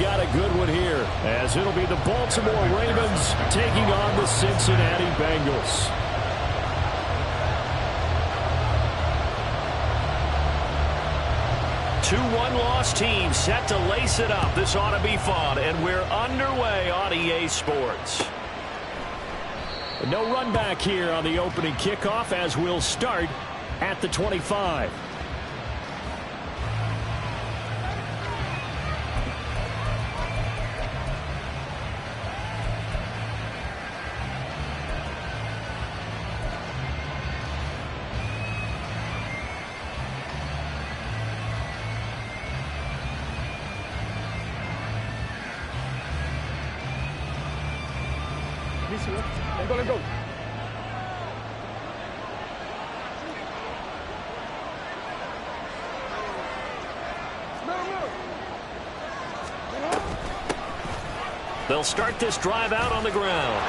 got a good one here, as it'll be the Baltimore Ravens taking on the Cincinnati Bengals. Two one-loss teams set to lace it up. This ought to be fun, and we're underway on EA Sports. No run back here on the opening kickoff, as we'll start at the 25. Let's go. They'll start this drive out on the ground.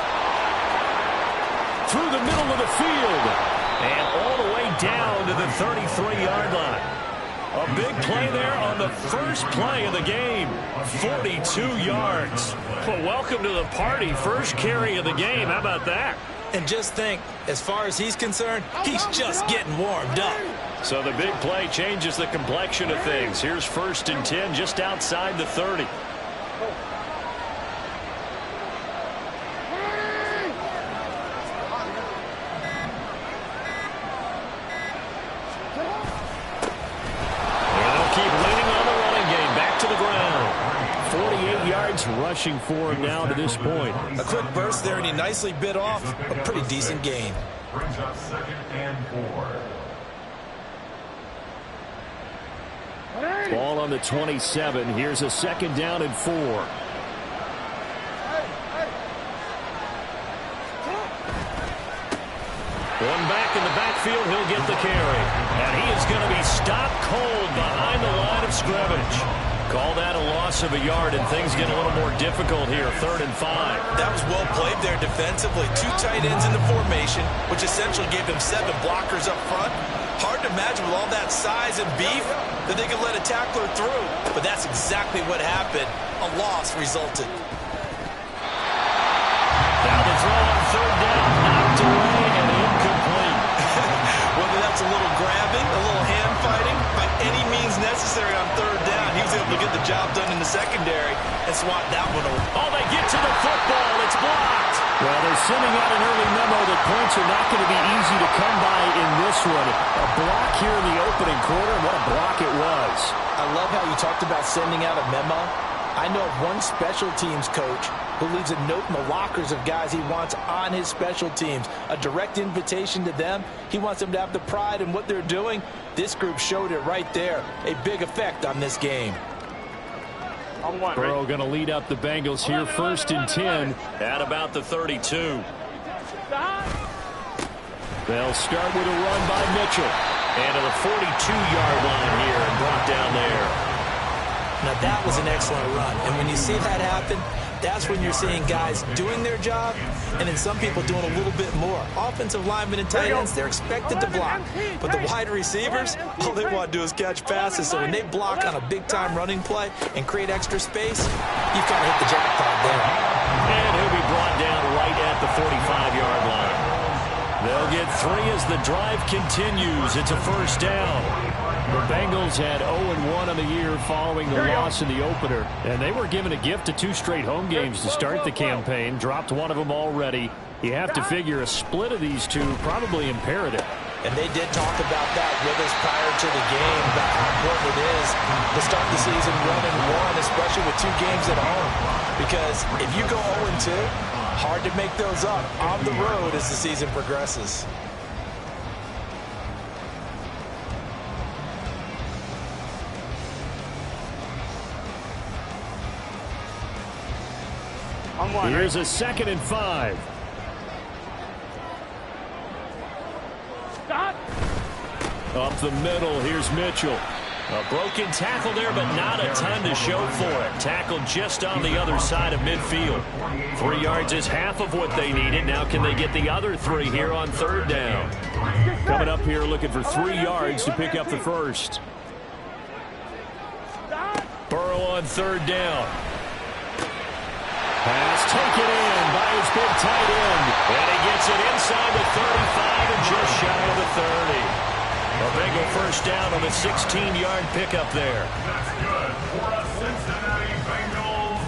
Through the middle of the field. And all the way down to the 33-yard line. A big play there on the first play of the game. 42 yards. Well, welcome to the party. First carry of the game. How about that? And just think, as far as he's concerned, he's just getting warmed up. So the big play changes the complexion of things. Here's 1st and 10 just outside the 30. Rushing for him now to this point. A quick burst there, and he nicely bit off a pretty decent gain. Brings up 2nd and 4. Ball on the 27. Here's a 2nd down and 4. One back in the backfield, he'll get the carry. And he is going to be stopped cold behind the line of scrimmage. Call that a loss of a yard, and things get a little more difficult here. 3rd and 5. That was well played there defensively. 2 tight ends in the formation, which essentially gave them 7 blockers up front. Hard to imagine with all that size and beef that they could let a tackler through. But that's exactly what happened. A loss resulted. Now the throw on 3rd down, knocked away and incomplete. Whether that's a little grabbing, a little hand fighting, by any means necessary on 3rd down, he was able to get the job done in the secondary and swat that one over. Oh, they get to the football. It's blocked. Well, they're sending out an early memo that points are not going to be easy to come by in this one. A block here in the opening quarter. What a block it was. I love how you talked about sending out a memo. I know of one special teams coach who leaves a note in the lockers of guys he wants on his special teams. A direct invitation to them. He wants them to have the pride in what they're doing. This group showed it right there. A big effect on this game. Burrow going to lead up the Bengals here. 1st and 10 at about the 32. They'll start with a run by Mitchell. And to the 42-yard line here and brought down there. Now that was an excellent run. And when you see that happen, that's when you're seeing guys doing their job and then some people doing a little bit more. Offensive linemen and tight ends, they're expected to block. But the wide receivers, all they want to do is catch passes. So when they block on a big-time running play and create extra space, you've kind of hit the jackpot there. And he'll be brought down right at the 45-yard line. They'll get 3 as the drive continues. It's a 1st down. The Bengals had 0-1 on the year following the loss in the opener. And they were given a gift of 2 straight home games to start the campaign. Dropped one of them already. You have to figure a split of these two probably imperative. And they did talk about that with us prior to the game, about how important it is to start the season 1-1, especially with 2 games at home. Because if you go 0-2, hard to make those up on the road as the season progresses. Here's a 2nd and 5. Up the middle, here's Mitchell. A broken tackle there, but not a ton to show for it. Tackled just on the other side of midfield. 3 yards is half of what they needed. Now can they get the other 3 here on 3rd down? Coming up here looking for 3 yards to pick up the first. Burrow on 3rd down. Pass taken in by his big tight end. And he gets it inside the 35 and just shy of the 30. A Bengal first down on the 16-yard pickup there. That's good for a Cincinnati Bengals.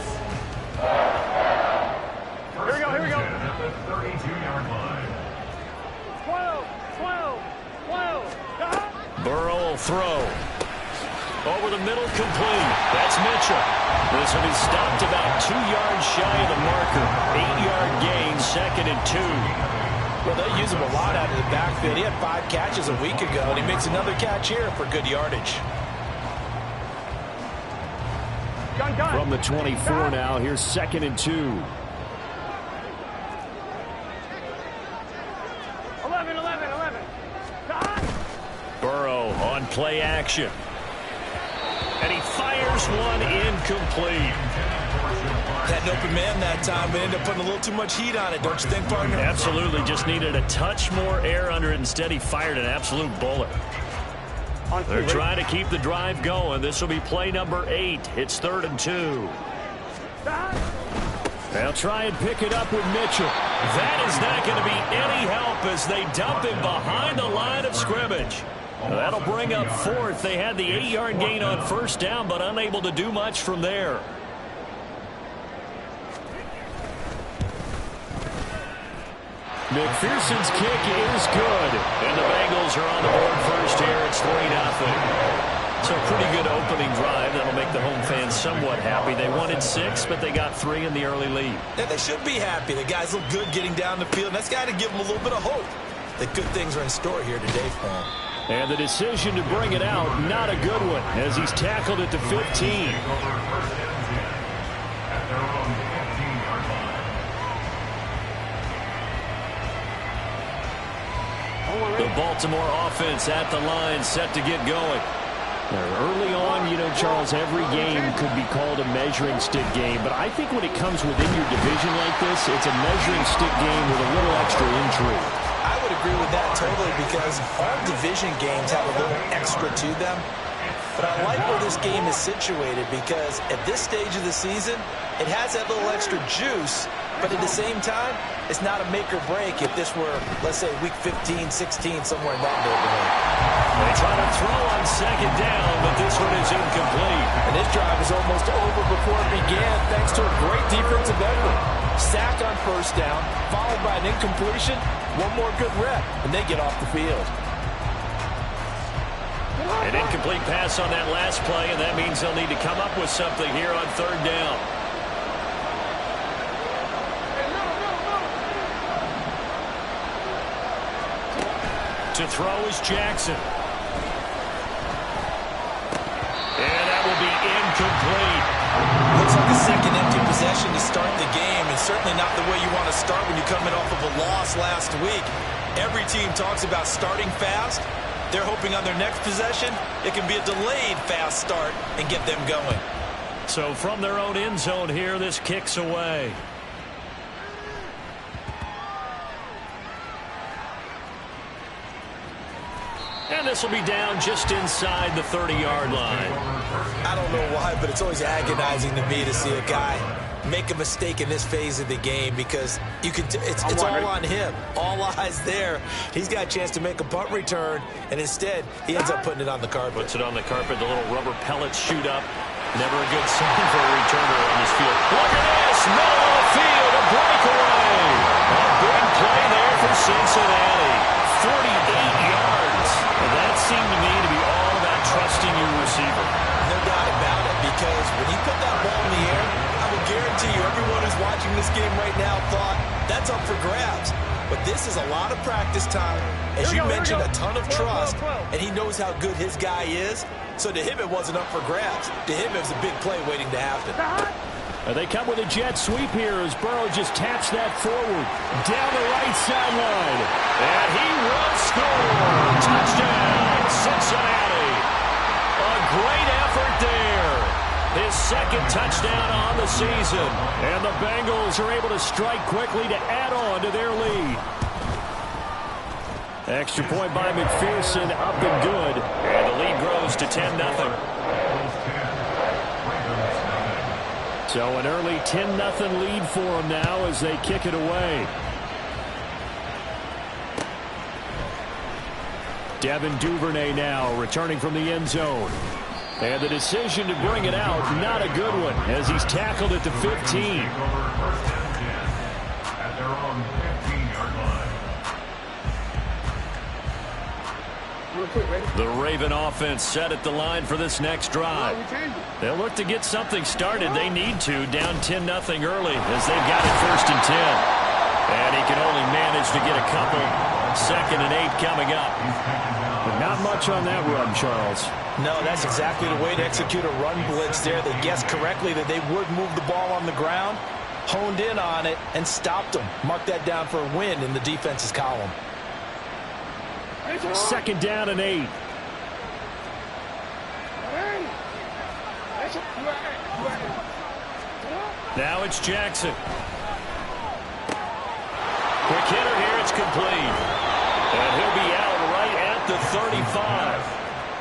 Here we go. At the 32-yard line. 12. Burrow will throw. Over the middle, complete. That's Mitchell. This will be stopped about 2 yards shy of the marker. 8-yard gain, 2nd and 2. Well, they use him a lot out of the backfield. He had 5 catches a week ago, and he makes another catch here for good yardage. From the 24 now, here's 2nd and 2. 11. Burrow on play action. And he fires one incomplete. Had an open man that time, but ended up putting a little too much heat on it, don't you think, partner? Absolutely, just needed a touch more air under it. Instead, he fired an absolute bullet. They're trying to keep the drive going. This will be play number 8. It's 3rd and 2. They'll try and pick it up with Mitchell. That is not going to be any help as they dump him behind the line of scrimmage. That'll bring up 4th. They had the 8-yard gain on first down, but unable to do much from there. McPherson's kick is good. And the Bengals are on the board first here. It's 3-0. So a pretty good opening drive. That'll make the home fans somewhat happy. They wanted 6, but they got 3 in the early lead. Yeah, they should be happy. The guys look good getting down the field, and that's got to give them a little bit of hope that good things are in store here today for them. And the decision to bring it out, not a good one, as he's tackled at the 15. At their own 15-yard line. The Baltimore offense at the line, set to get going. Early on, you know, Charles, every game could be called a measuring stick game, but I think when it comes within your division like this, it's a measuring stick game with a little extra intrigue. I would agree with that totally because all division games have a little extra to them. But I like where this game is situated because at this stage of the season, it has that little extra juice, but at the same time, it's not a make or break if this were, let's say, week 15, 16, somewhere in that neighborhood. They try to throw on 2nd down, but this one is incomplete. And this drive is almost over before it began thanks to a great defensive effort. Sack on first down, followed by an incompletion, one more good rep, and they get off the field. An incomplete pass on that last play, and that means they'll need to come up with something here on 3rd down. To throw is Jackson. And that will be incomplete. Looks like a second empty possession to start the game, and certainly not the way you want to start when you're coming off of a loss last week. Every team talks about starting fast. They're hoping on their next possession, it can be a delayed fast start and get them going. So from their own end zone here, this kicks away. And this will be down just inside the 30-yard line. I don't know why, but it's always agonizing to me to see a guy make a mistake in this phase of the game because you can it's all on him. All eyes there. He's got a chance to make a punt return, and instead he ends up putting it on the carpet. Puts it on the carpet. The little rubber pellets shoot up. Never a good sign for a returner on this field. Look at this. Middle of the field. A breakaway. A big play there for Cincinnati. 48 yards. And that seemed to me to be all about trusting your receiver. No doubt about it, because when he put that ball in the air, I will guarantee you everyone who's watching this game right now thought that's up for grabs. But this is a lot of practice time. As you mentioned, a ton of trust, and he knows how good his guy is. So to him, it wasn't up for grabs. To him, it was a big play waiting to happen. They come with a jet sweep here as Burrow just taps that forward down the right sideline. And he will score. Touchdown, Cincinnati. A great effort there. His 2nd touchdown on the season. And the Bengals are able to strike quickly to add on to their lead. Extra point by McPherson, up and good. And the lead grows to 10-0. So an early 10-0 lead for them now as they kick it away. Devin Duvernay now returning from the end zone. And the decision to bring it out, not a good one, as he's tackled at the 15. At their own 15-yard line. The Raven offense set at the line for this next drive. They'll look to get something started. They need to, down 10-0 early as they've got it 1st and 10. And he can only manage to get a couple. 2nd and 8 coming up. But not much on that run, Charles. No, that's exactly the way to execute a run blitz there. They guessed correctly that they would move the ball on the ground, honed in on it, and stopped them. Mark that down for a win in the defense's column. 2nd down and 8. Now it's Jackson. Quick hitter here, it's complete. And he'll be out right at the 35.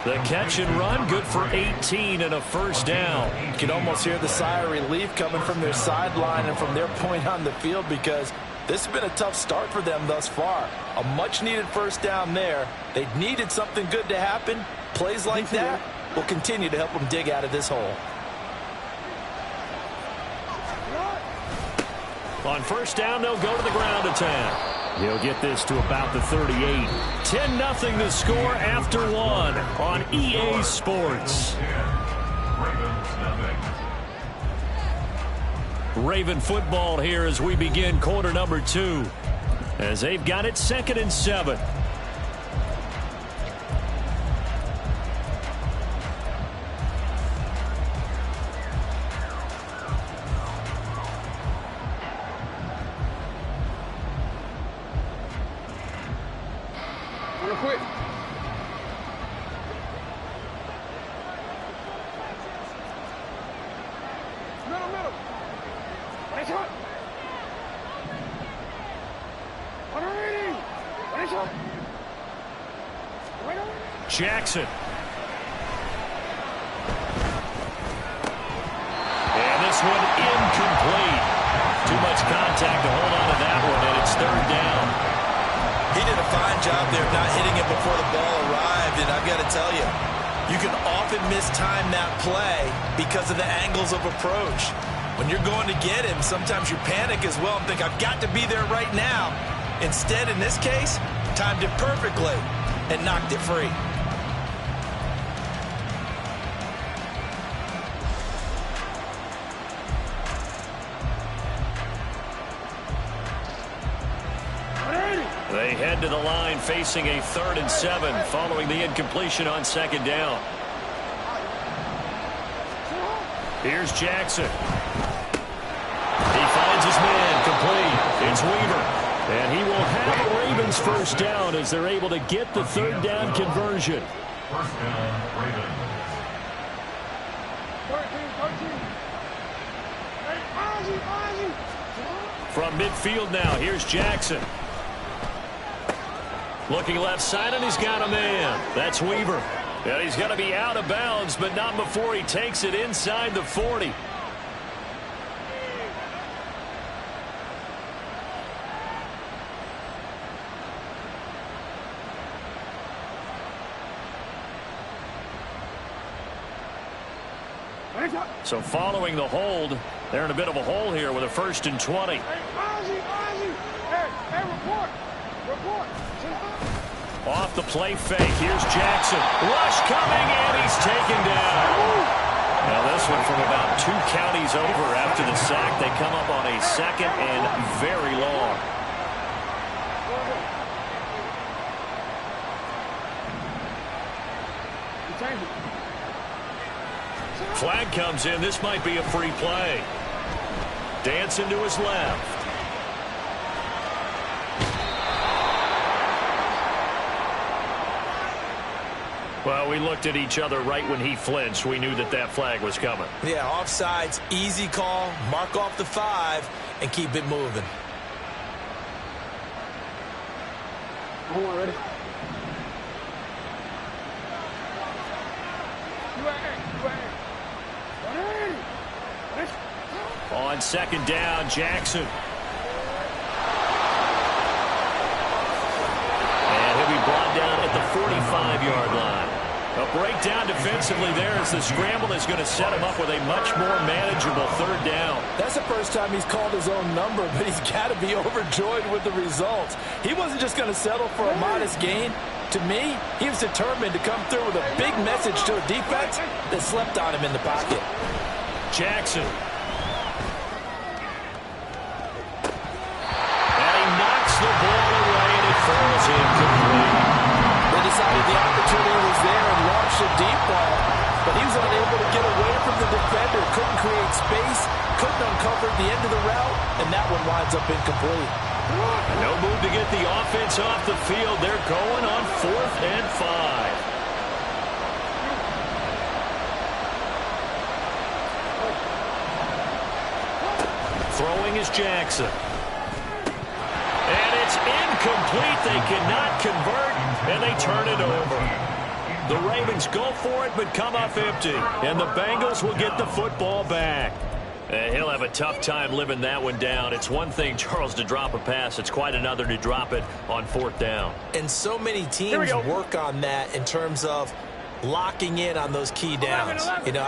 The catch and run, good for 18 and a 1st down. You can almost hear the sigh of relief coming from their sideline and from their point on the field, because this has been a tough start for them thus far. A much-needed 1st down there. They needed something good to happen. Plays like that will continue to help them dig out of this hole. On 1st down, they'll go to the ground attack. He'll get this to about the 38. 10-0 the score after 1 on EA Sports. Raven football here as we begin quarter number 2. As they've got it 2nd and 7. Quick. Middle. Nice shot. Jackson. And this one incomplete. Too much contact to hold on to that one, and it's 3rd down. He did a fine job there not hitting it before the ball arrived, and I've got to tell you, you can often mistime that play because of the angles of approach. When you're going to get him, sometimes you panic as well and think, I've got to be there right now. Instead, in this case, timed it perfectly and knocked it free. They head to the line facing a 3rd and 7 following the incompletion on 2nd down. Here's Jackson. He finds his man complete. It's Weaver. And he will have the Ravens 1st down as they're able to get the 3rd down conversion. 1st down, Ravens. 13. From midfield now, here's Jackson. Looking left side, and he's got a man. That's Weaver. And he's going to be out of bounds, but not before he takes it inside the 40. So following the hold, they're in a bit of a hole here with a 1st and 20. Report. Off the play fake. Here's Jackson. Rush coming, and he's taken down. Now this one from about 2 counties over after the sack. They come up on a 2nd and very long. Flag comes in. This might be a free play. Dancing to his left. Well, we looked at each other right when he flinched. We knew that that flag was coming. Yeah, offsides, easy call. Mark off the 5 and keep it moving. Hold on, ready? You right here. On second down, Jackson. And he'll be brought down at the 45-yard line. A breakdown defensively there as the scramble is going to set him up with a much more manageable third down. That's the first time he's called his own number, but he's got to be overjoyed with the results. He wasn't just going to settle for a modest gain. To me, he was determined to come through with a big message to a defense that slept on him in the pocket. Jackson. And he knocks the ball away, and it falls incomplete. They decided the opportunity was there and launched a deep ball, but he was unable to get away from the defender, couldn't create space, couldn't uncover the end of the route, and that one winds up incomplete. No move to get the offense off the field. They're going on 4th and 5. Throwing is Jackson. And it's incomplete. They cannot convert, and they turn it over. The Ravens go for it, but come up empty. And the Bengals will get the football back. He'll have a tough time living that one down. It's one thing, Charles, to drop a pass. It's quite another to drop it on 4th down. And so many teams work on that in terms of locking in on those key downs. You know,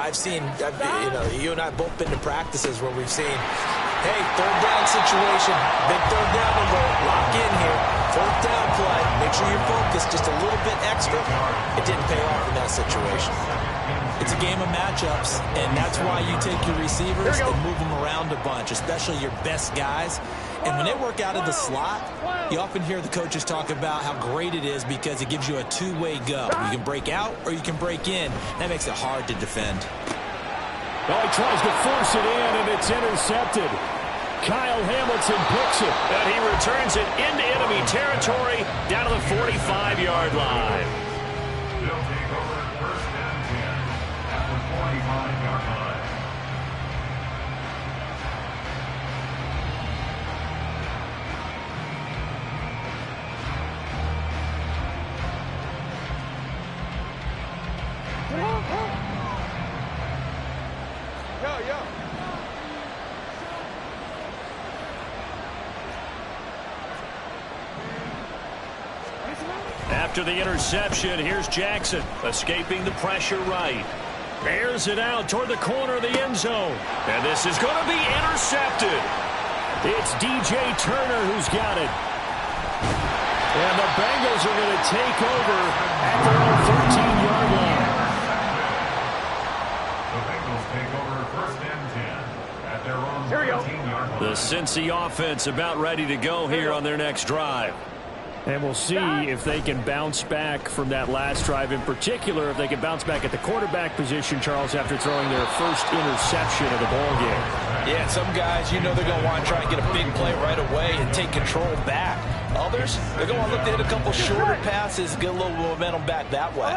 you and I have both been to practices where we've seen, hey, 3rd down situation, big 3rd down alert, lock in here, 4th down play, make sure you're focused just a little bit extra. It didn't pay off in that situation. It's a game of matchups, and that's why you take your receivers and move them around a bunch, especially your best guys. And when they work out of the slot, you often hear the coaches talk about how great it is because it gives you a two-way go. You can break out or you can break in. That makes it hard to defend. Well, he tries to force it in, and it's intercepted. Kyle Hamilton picks it, and he returns it into enemy territory down to the 45-yard line. They'll take over 1st and 10 at the 45-yard line. Yo. After the interception, here's Jackson, escaping the pressure right. Airs it out toward the corner of the end zone. And this is going to be intercepted. It's DJ Turner who's got it. And the Bengals are going to take over at their own 13-yard line. The Bengals take over 1st and 10 at their own 13-yard line. The Cincy offense about ready to go here on their next drive. And we'll see if they can bounce back from that last drive, in particular if they can bounce back at the quarterback position, Charles, after throwing their first interception of the ballgame. Yeah, some guys, you know they're going to want to try and get a big play right away and take control back. Others, they're going to look to hit a couple shorter passes, get a little momentum back that way.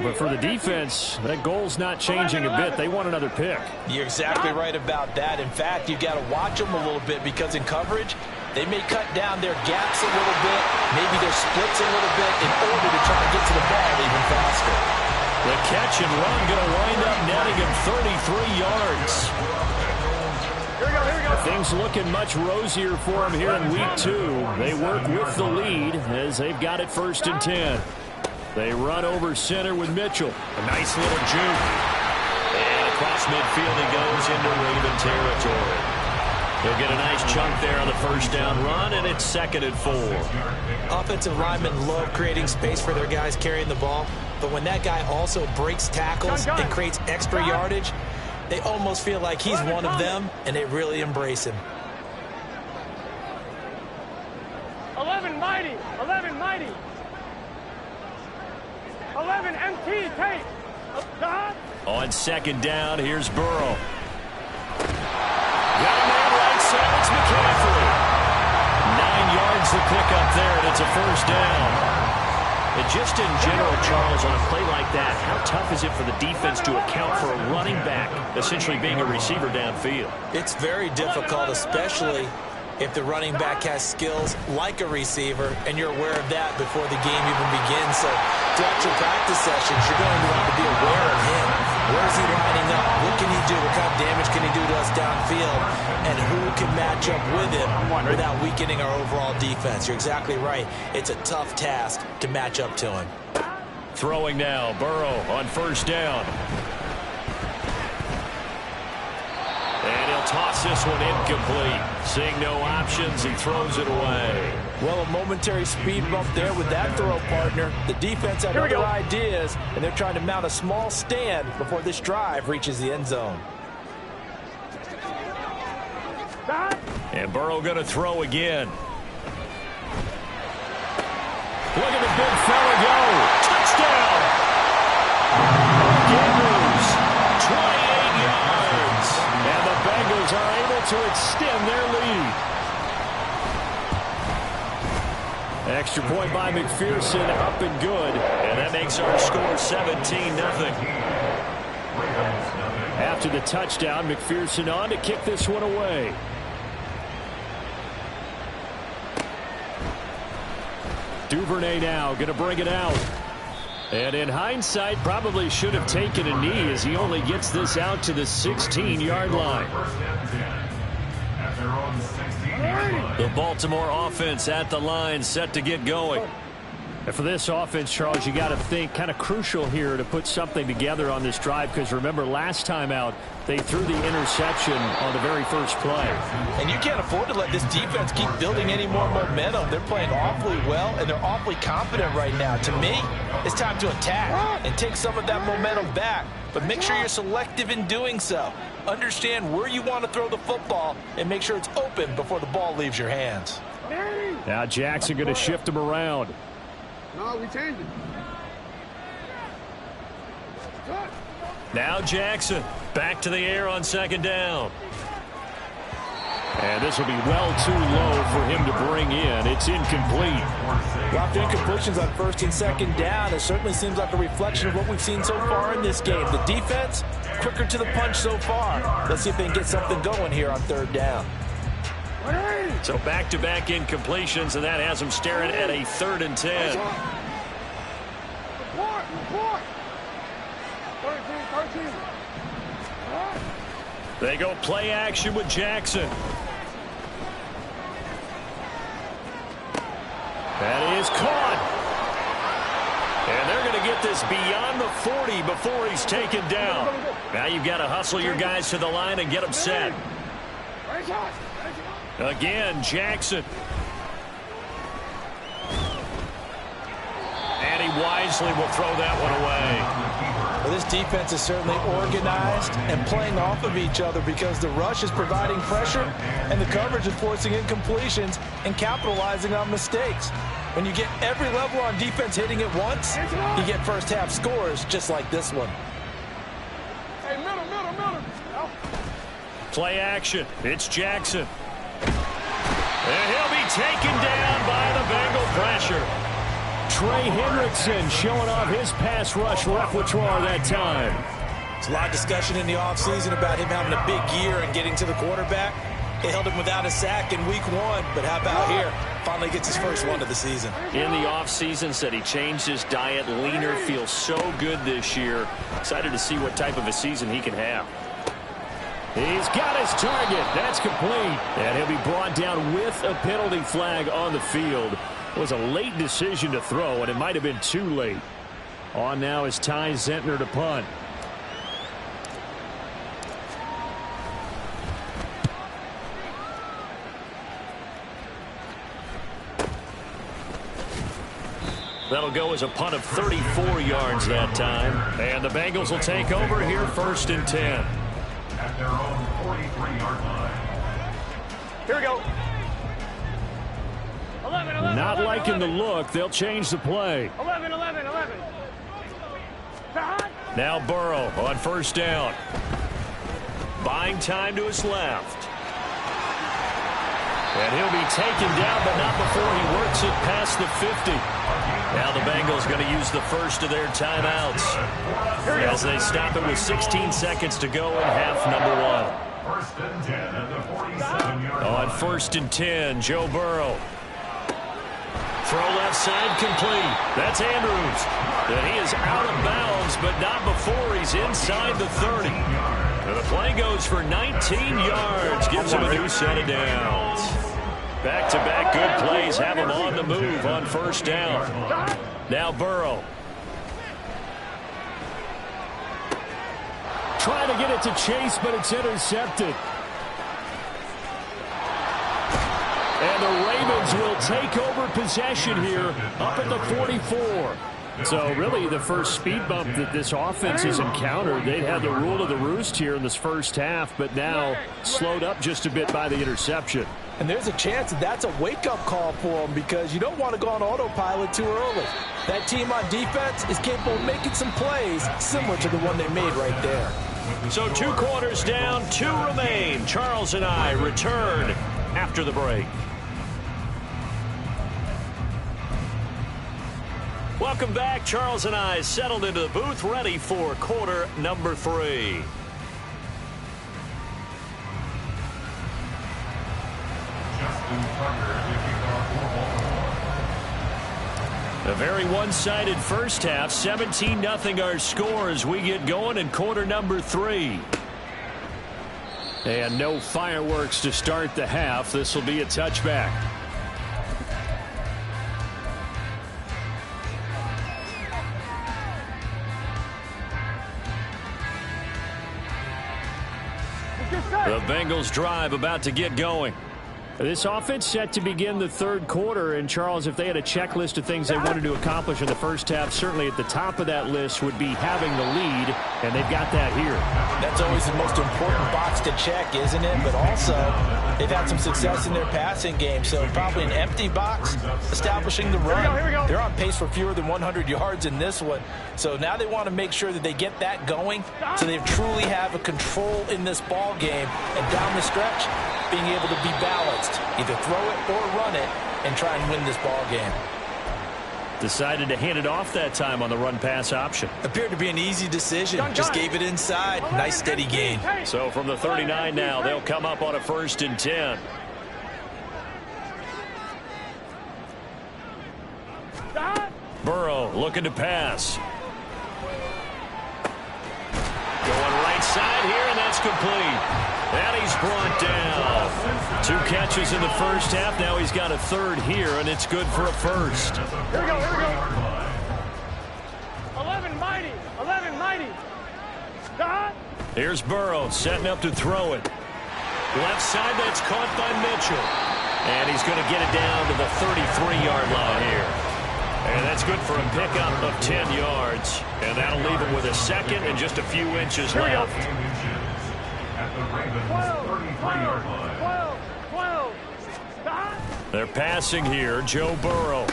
But for the defense, that goal's not changing a bit. They want another pick. You're exactly right about that. In fact, you've got to watch them a little bit because in coverage, they may cut down their gaps a little bit, maybe their splits a little bit in order to try to get to the ball even faster. The catch and run going to wind up netting him 33 yards. Here we go. Things looking much rosier for him here in week 2. They work with the lead as they've got it 1st and 10. They run over center with Mitchell. A nice little juke. And across midfield he goes into Raven territory. He'll get a nice chunk there on the 1st down run, and it's 2nd and 4. Offensive linemen love creating space for their guys carrying the ball, but when that guy also breaks tackles and creates extra yardage, they almost feel like he's one of them, and they really embrace him. 11 mighty. 11 MT, tape. On 2nd down, here's Burrow. Got a man right side, it's McCaffrey. 9 yards to pick up there, and it's a 1st down. And just in general, Charles, on a play like that, how tough is it for the defense to account for a running back essentially being a receiver downfield? It's very difficult, especially if the running back has skills like a receiver, and you're aware of that before the game even begins. So throughout your practice sessions, you're going to want to be aware of him. Where's he lining up? What can he do? What kind of damage can he do to us downfield? And who can match up with him without weakening our overall defense? You're exactly right. It's a tough task to match up to him. Throwing now, Burrow on first down. And he'll toss this one incomplete. Seeing no options, he throws it away. Well, a momentary speed bump there with that throw, partner. The defense had other ideas, and they're trying to mount a small stand before this drive reaches the end zone. And Burrow going to throw again. Look at the big fella go. Touchdown! Gators, 28 yards. And the Bengals are able to extend their lead. Extra point by McPherson, up and good. And that makes our score 17-0. After the touchdown, McPherson on to kick this one away. Duvernay now going to bring it out. And in hindsight, probably should have taken a knee as he only gets this out to the 16-yard line. The Baltimore offense at the line, set to get going. And for this offense, Charles, you got to think kind of crucial here to put something together on this drive, because remember last time out they threw the interception on the very first play. And you can't afford to let this defense keep building any more momentum. They're playing awfully well, and they're awfully confident right now. To me, it's time to attack and take some of that momentum back. But make sure you're selective in doing so. Understand where you want to throw the football and make sure it's open before the ball leaves your hands. Now Jackson going to shift him around. No, we changed it. Now Jackson back to the air on second down. And this will be well too low for him to bring in. It's incomplete. Well, after incompletions on first and second down, it certainly seems like a reflection of what we've seen so far in this game. The defense, quicker to the punch so far. Let's see if they can get something going here on third down. So back-to-back incompletions, and that has them staring at a 3rd and 10. Report. 13. They go play action with Jackson. That is caught. And they're going to get this beyond the 40 before he's taken down. Now you've got to hustle your guys to the line and get them set. Again, Jackson. And he wisely will throw that one away. Well, this defense is certainly organized and playing off of each other because the rush is providing pressure and the coverage is forcing incompletions and capitalizing on mistakes. When you get every level on defense hitting it once, you get first half scores just like this one. Hey, middle. Play action. It's Jackson. And he'll be taken down by the Bengal pressure. Trey Hendrickson showing off his pass rush repertoire that time. There's a lot of discussion in the offseason about him having a big year and getting to the quarterback. They held him without a sack in week 1, but how about here? Finally gets his first one of the season. In the offseason, said he changed his diet, leaner, feels so good this year. Excited to see what type of a season he can have. He's got his target. That's complete. And he'll be brought down with a penalty flag on the field. It was a late decision to throw, and it might have been too late. On now is Ty Zentner to punt. That'll go as a punt of 34 yards that time. And the Bengals will take over here 1st and 10. At their own 43-yard line. Here we go. 11. Not liking the look. They'll change the play. 11. Now Burrow on 1st down. Buying time to his left. And he'll be taken down, but not before he works it past the 50. Now the Bengals going to use the first of their timeouts as they stop it with 16 seconds to go in half number 1. 1st and 10 at the 47-yard line. On 1st and 10, Joe Burrow. Throw left side complete. That's Andrews. And he is out of bounds, but not before he's inside the 30. And the play goes for 19 yards. Gives him a new set of downs. Back-to-back good plays have him on the move on first down. Now Burrow. Trying to get it to Chase, but it's intercepted. And the Ravens will take over possession here up at the 44. So really the first speed bump that this offense has encountered. They'd had the rule of the roost here in this first half, but now slowed up just a bit by the interception. And there's a chance that that's a wake-up call for them because you don't want to go on autopilot too early. That team on defense is capable of making some plays similar to the one they made right there. So 2 quarters down, 2 remain. Charles and I return after the break. Welcome back. Charles and I settled into the booth, ready for quarter number 3. A very one-sided first half. 17-0 our score as we get going in quarter number 3. And no fireworks to start the half. This will be a touchback. The Bengals drive about to get going. This offense set to begin the third quarter. And, Charles, if they had a checklist of things they wanted to accomplish in the first half, certainly at the top of that list would be having the lead, and they've got that here. That's always the most important box to check, isn't it? But also, they've had some success in their passing game, so probably an empty box establishing the run. Here we go. They're on pace for fewer than 100 yards in this one. So now they want to make sure that they get that going so they truly have a control in this ball game. And down the stretch, being able to be balanced. Either throw it or run it and try and win this ball game. Decided to hand it off that time on the run-pass option. Appeared to be an easy decision. Just gave it inside. Nice steady gain. So from the 39 now, they'll come up on a 1st and 10. Burrow looking to pass. Going right side here, and that's complete. And he's brought down. 2 catches in the first half. Now he's got a 3rd here, and it's good for a 1st. Here we go, here we go. 11 mighty, 11 mighty. Here's Burrow setting up to throw it. Left side, that's caught by Mitchell. And he's going to get it down to the 33-yard line here. And that's good for a pickup of 10 yards. And that'll leave him with a 2nd and just a few inches left. At the Ravens 33-yard line. 12. They're passing here, Joe Burrow.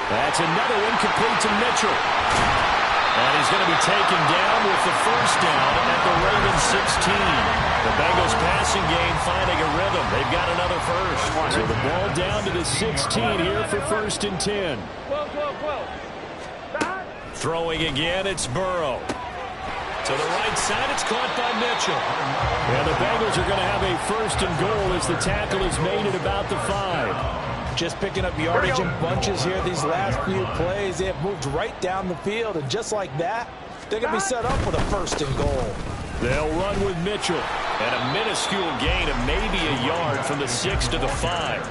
That's another one complete to Mitchell. And he's going to be taken down with the 1st down at the Ravens 16. The Bengals passing game finding a rhythm. They've got another 1st. So the ball down to the 16 here for 1st and 10. 12. Throwing again, it's Burrow. To the right side, it's caught by Mitchell. And the Bengals are going to have a 1st and goal as the tackle is made at about the 5. Just picking up yardage in bunches here these last few plays. They have moved right down the field, and just like that, they're going to be set up with a 1st and goal. They'll run with Mitchell. And a minuscule gain of maybe a yard from the 6 to the 5.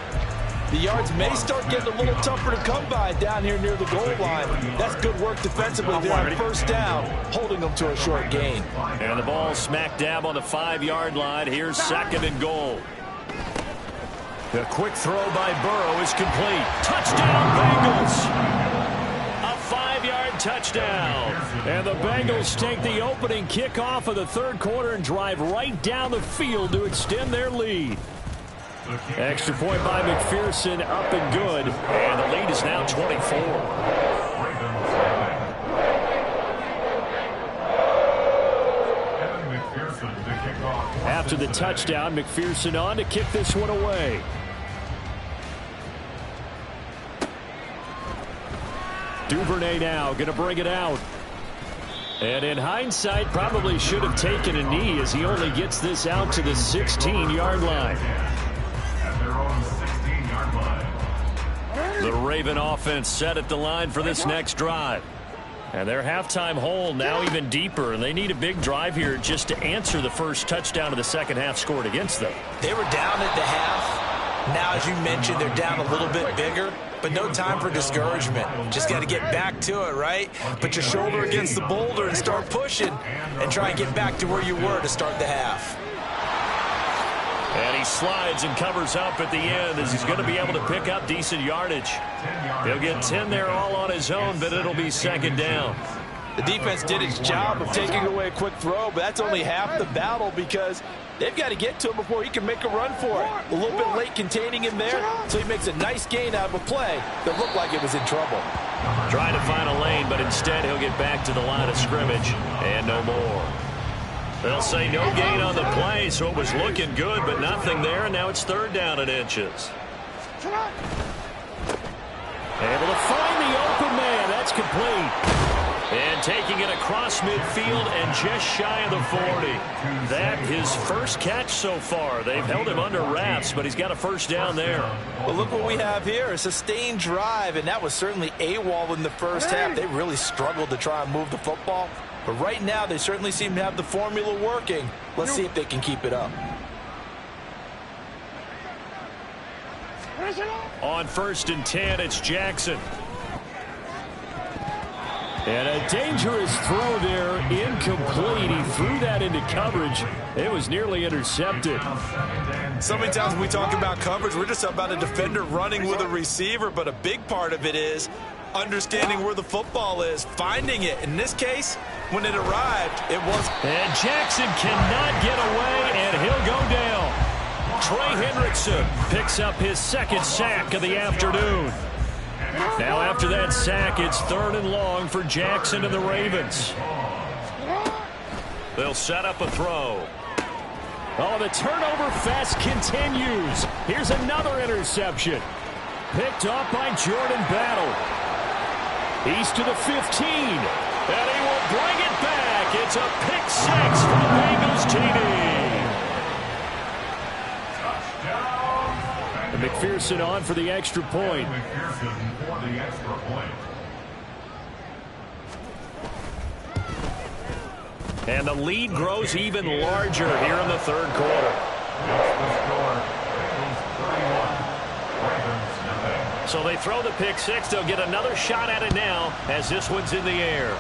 The yards may start getting a little tougher to come by down here near the goal line. That's good work defensively there on 1st down, holding them to a short gain. And the ball smack dab on the 5-yard line. Here's 2nd and goal. The quick throw by Burrow is complete. Touchdown, Bengals! A 5-yard touchdown. And the Bengals take the opening kickoff of the 3rd quarter and drive right down the field to extend their lead. Extra point by McPherson, up and good. And the lead is now 24. After the touchdown, McPherson on to kick this one away. Duvernay now going to bring it out. And in hindsight, probably should have taken a knee as he only gets this out to the 16-yard line. The Raven offense set at the line for this next drive. And their halftime hole now even deeper, and they need a big drive here just to answer the first touchdown of the second half scored against them. They were down at the half. Now, as you mentioned, they're down a little bit bigger, but no time for discouragement. Just got to get back to it, right? Put your shoulder against the boulder and start pushing and try and get back to where you were to start the half. And he slides and covers up at the end as he's going to be able to pick up decent yardage. He'll get 10 there all on his own, but it'll be second down. The defense did its job of taking away a quick throw, but that's only half the battle because they've got to get to him before he can make a run for it. A little bit late containing him there, so he makes a nice gain out of a play that looked like it was in trouble. Trying to find a lane, but instead he'll get back to the line of scrimmage and no more. They'll say no gain on the play, so it was looking good, but nothing there, and now it's third down and inches. Able to find the open man. That's complete. And taking it across midfield and just shy of the 40. That his first catch so far. They've held him under wraps, but he's got a first down there. Well, look what we have here. A sustained drive, and that was certainly AWOL in the first half. They really struggled to try and move the football. But right now, they certainly seem to have the formula working. Let's see if they can keep it up. On 1st and 10, it's Jackson. And a dangerous throw there, incomplete. He threw that into coverage. It was nearly intercepted. So many times when we talk about coverage, we're just about a defender running with a receiver, but a big part of it is understanding where the football is, finding it. In this case, when it arrived, it was. And Jackson cannot get away, and he'll go down. Trey Hendrickson picks up his second sack of the afternoon. Now after that sack, it's 3rd and long for Jackson and the Ravens. They'll set up a throw. Oh, the turnover fest continues. Here's another interception. Picked off by Jordan Battle. He's to the 15. And he will bring it back. It's a pick 6 for the Bengals TD. And McPherson on for the extra point. And the lead grows even larger here in the 3rd quarter. So they throw the pick 6. They'll get another shot at it now as this one's in the air.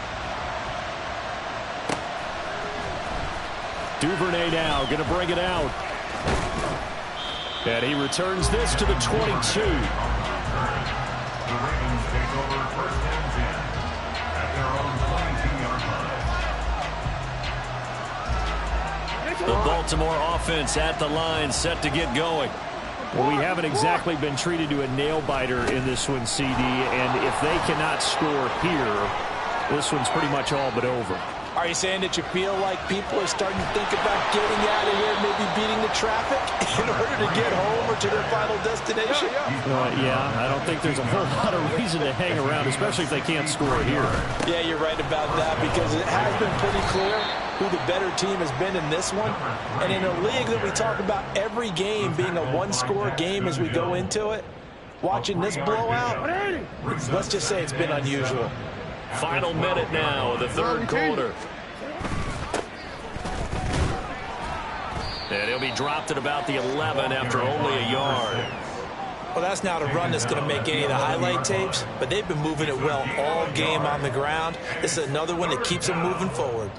Duvernay now going to bring it out. And he returns this to the 22. The Ravens take over 1st and 10 at their own 22-yard line. The Baltimore offense at the line, set to get going. Well, we haven't exactly been treated to a nail-biter in this one, CD, and if they cannot score here, this one's pretty much all but over. Are you saying that you feel like people are starting to think about getting out of here, maybe beating the traffic in order to get home or to their final destination? Yeah, I don't think there's a whole lot of reason to hang around, especially if they can't score here. Yeah, you're right about that because it has been pretty clear who the better team has been in this one. And in a league that we talk about every game being a one-score game as we go into it, watching this blowout, let's just say it's been unusual. Final minute now of the 3rd quarter. And he'll be dropped at about the 11 after only a yard. Well, that's not a run that's going to make any of the highlight tapes, but they've been moving it well all game on the ground. This is another one that keeps them moving forward.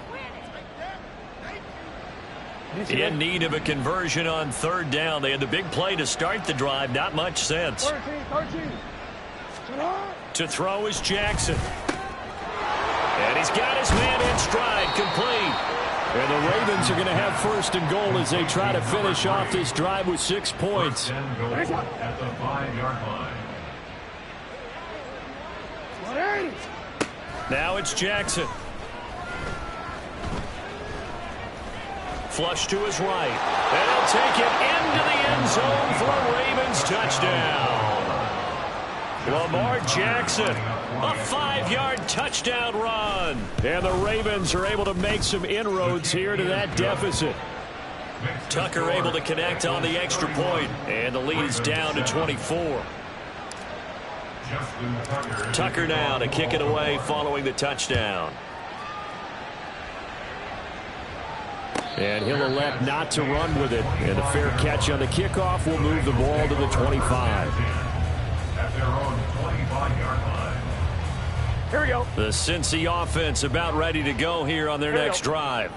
In need of a conversion on 3rd down. They had the big play to start the drive. Not much sense. 13. To throw is Jackson. And he's got his man in stride, complete. And the Ravens are going to have 1st and goal as they try to finish off this drive with 6 points. At the 5-yard line. Now it's Jackson. Flush to his right. And he'll take it into the end zone for a Ravens touchdown. Lamar Jackson, a 5-yard touchdown run. And the Ravens are able to make some inroads here to that deficit. Tucker able to connect on the extra point, and the lead is down to 24. Tucker now to kick it away following the touchdown. And he'll elect not to run with it. And a fair catch on the kickoff will move the ball to the 25. At their own 25-yard line. Here we go. The Cincy offense about ready to go here on their next drive.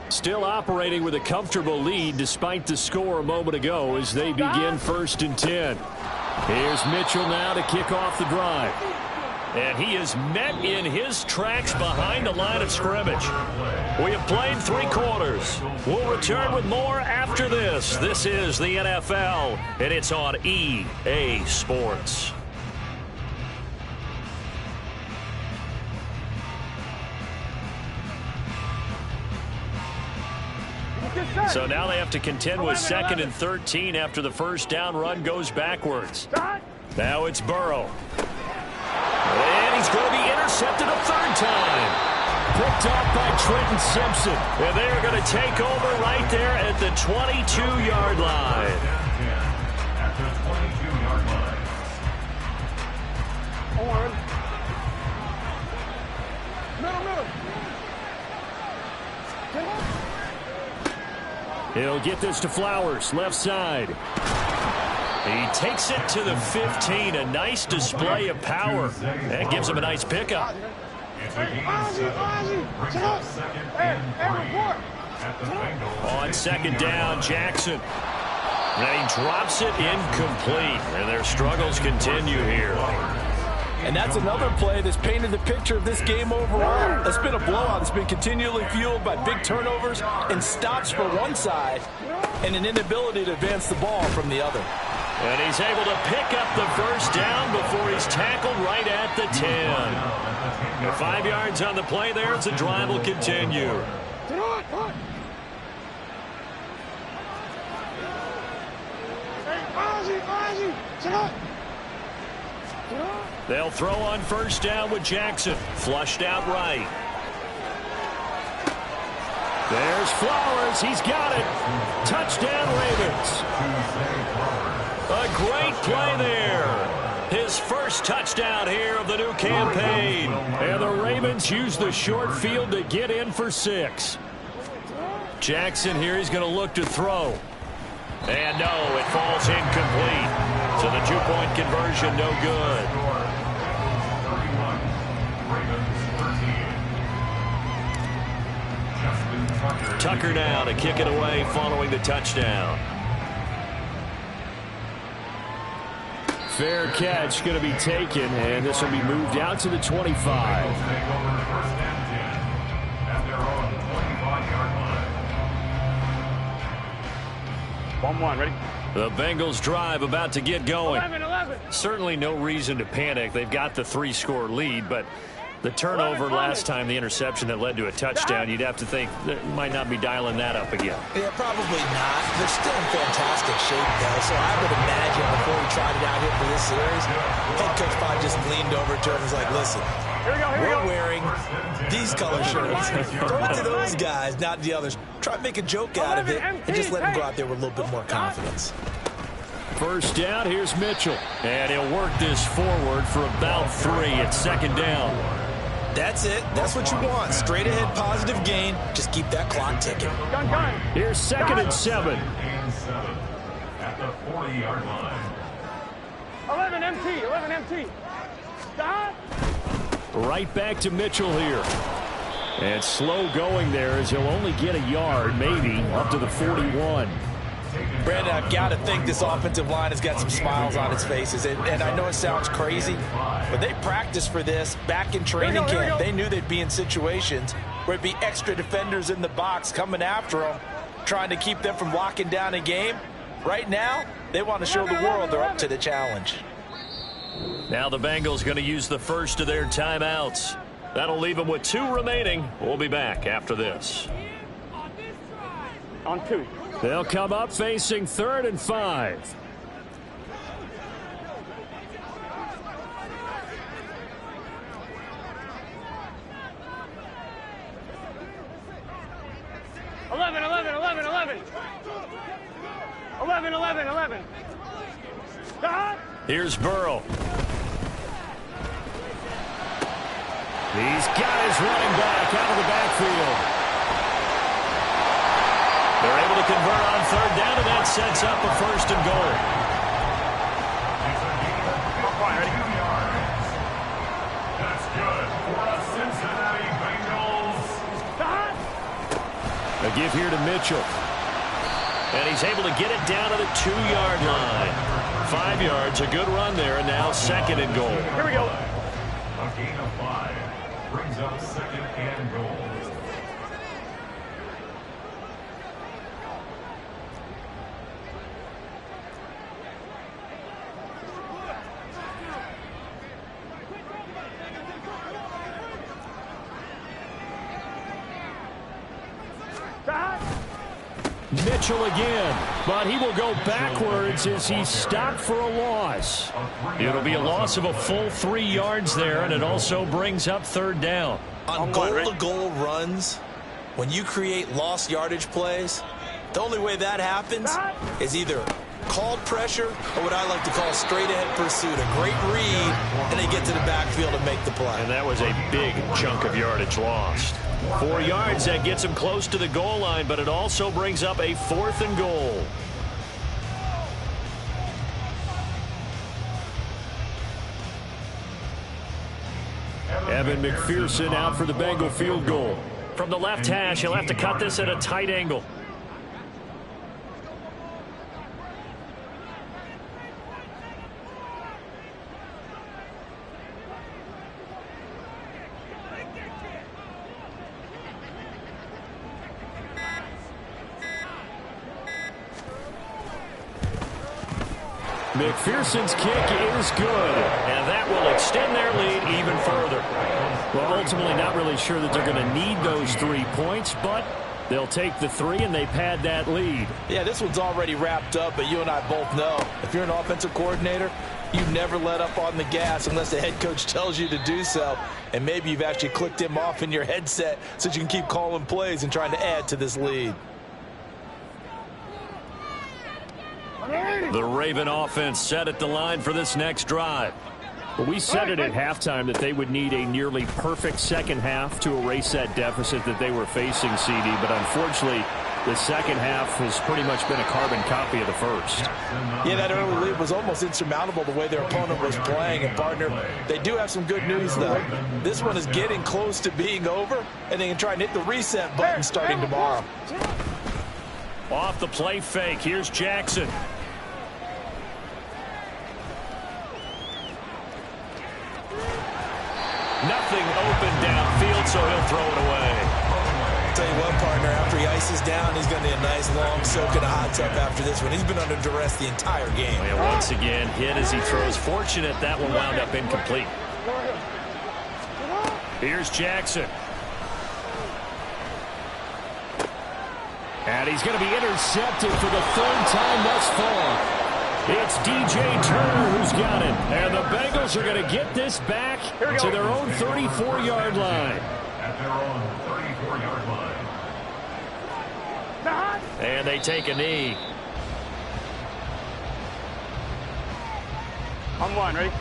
Still operating with a comfortable lead despite the score a moment ago as they begin 1st and 10. Here's Mitchell now to kick off the drive. And he is met in his tracks behind the line of scrimmage. We have played 3 quarters. We'll return with more after this. This is the NFL, and it's on EA Sports. So now they have to contend with 2nd and 13 after the first down run goes backwards. Now it's Burrow. And he's going to be intercepted a 3rd time. Picked off by Trenton Simpson. And they are going to take over right there at the 22-yard line. At the 22-yard line. He'll get this to Flowers, left side. He takes it to the 15. A nice display of power. That gives him a nice pickup. It's a gain of 7. Brings up 2nd and 3. At the Bengals. On 2nd down, Jackson. And he drops it incomplete. And their struggles continue here. And that's another play that's painted the picture of this game overall. It's been a blowout. It's been continually fueled by big turnovers and stops for one side and an inability to advance the ball from the other. And he's able to pick up the first down before he's tackled right at the 10. 5 yards on the play there as the drive will continue. They'll throw on first down with Jackson. Flushed out right. There's Flowers. He's got it. Touchdown, Ravens. A great play there. His first touchdown here of the new campaign. And the Ravens use the short field to get in for 6. Jackson here, he's going to look to throw. And no, it falls incomplete. So the 2-point conversion, no good. Tucker now to kick it away following the touchdown. Fair catch going to be taken, and this will be moved out to the 25. 1-1, ready? The Bengals drive about to get going. 11. Certainly no reason to panic. They've got the 3-score lead, but the turnover last time, the interception that led to a touchdown, you'd have to think they might not be dialing that up again. Yeah, probably not. They're still in fantastic shape, though, so I would imagine before we tried it out here for this series, head coach probably just leaned over to him and was like, listen, we're wearing these color shirts. Throw it to those guys, not the others. Try to make a joke out of it and just let them go out there with a little bit more confidence. First down, here's Mitchell. And he'll work this forward for about 3 at 2nd down. That's it. That's what you want. Straight ahead positive gain. Just keep that clock ticking. Gun. Here's 2nd and 7. At the 40-yard line. 11 MT. Stop. Right back to Mitchell here. And slow going there as he'll only get a yard, maybe, up to the 41. Brandon, I've got to think this offensive line has got some smiles on its faces. And I know it sounds crazy, but they practiced for this back in training camp. They knew they'd be in situations where it'd be extra defenders in the box coming after them, trying to keep them from locking down a game. Right now, they want to show the world they're up to the challenge. Now the Bengals going to use the first of their timeouts. That'll leave them with 2 remaining. We'll be back after this. On 2. They'll come up facing 3rd and 5. Eleven. Here's Burrow. He's got his running back out of the backfield. They're able to convert on third down, and that sets up a first and goal. That's good for the Cincinnati Bengals. A give here to Mitchell. And he's able to get it down to the 2-yard line. 5 yards, a good run there, and now second and goal. Here we go. A gain of 5 brings up second and goal. Mitchell again, but he will go backwards as he's stopped for a loss. It'll be a loss of a full 3 yards there, and it also brings up third down. On goal-to-goal runs, when you create lost yardage plays, the only way that happens is either called pressure or what I like to call straight-ahead pursuit. A great read, and they get to the backfield and make the play. And that was a big chunk of yardage lost. 4 yards, that gets him close to the goal line, but it also brings up a 4th and goal. Evan McPherson out for the Bengal field goal. From the left hash, he'll have to cut this at a tight angle. McPherson's kick is good, and that will extend their lead even further. Well, ultimately not really sure that they're going to need those 3 points, but they'll take the 3 and they pad that lead. Yeah, this one's already wrapped up, but you and I both know if you're an offensive coordinator, you never let up on the gas unless the head coach tells you to do so. And maybe you've actually clicked him off in your headset so you can keep calling plays and trying to add to this lead. The Raven offense set at the line for this next drive. Well, we said it at halftime that they would need a nearly perfect second half to erase that deficit that they were facing, CD. But unfortunately, the second half has pretty much been a carbon copy of the first. Yeah, that early lead was almost insurmountable the way their opponent was playing. And, partner, they do have some good news, though. This one is getting close to being over, and they can try and hit the reset button starting tomorrow. Off the play fake, here's Jackson. Nothing open downfield, so he'll throw it away. I'll tell you what, partner, after he ices down, he's going to need a nice long soak in a hot tub after this one. He's been under duress the entire game. And once again, hit as he throws. Fortunate that one wound up incomplete. Here's Jackson. And he's going to be intercepted for the 3rd time thus far. It's DJ Turner who's got it. And the Bengals are going to get this back to their own 34-yard line. At their own 34-yard line. And they take a knee. On one, ready?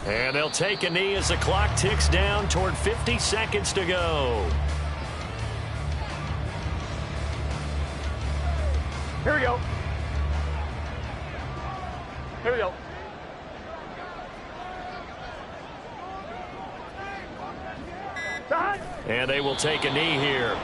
And they'll take a knee as the clock ticks down toward 50 seconds to go. Here we go. Here we go. And they will take a knee here.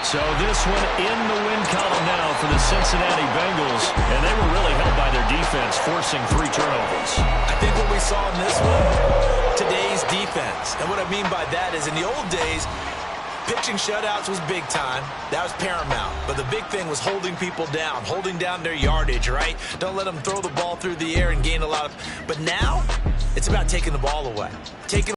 So this one in the win column now for the Cincinnati Bengals, and they were really helped by their defense, forcing 3 turnovers. I think what we saw in this one, today's defense. And what I mean by that is in the old days, pitching shutouts was big time. That was paramount. But the big thing was holding people down, holding down their yardage, right? Don't let them throw the ball through the air and gain a lot of... But now, it's about taking the ball away. Taking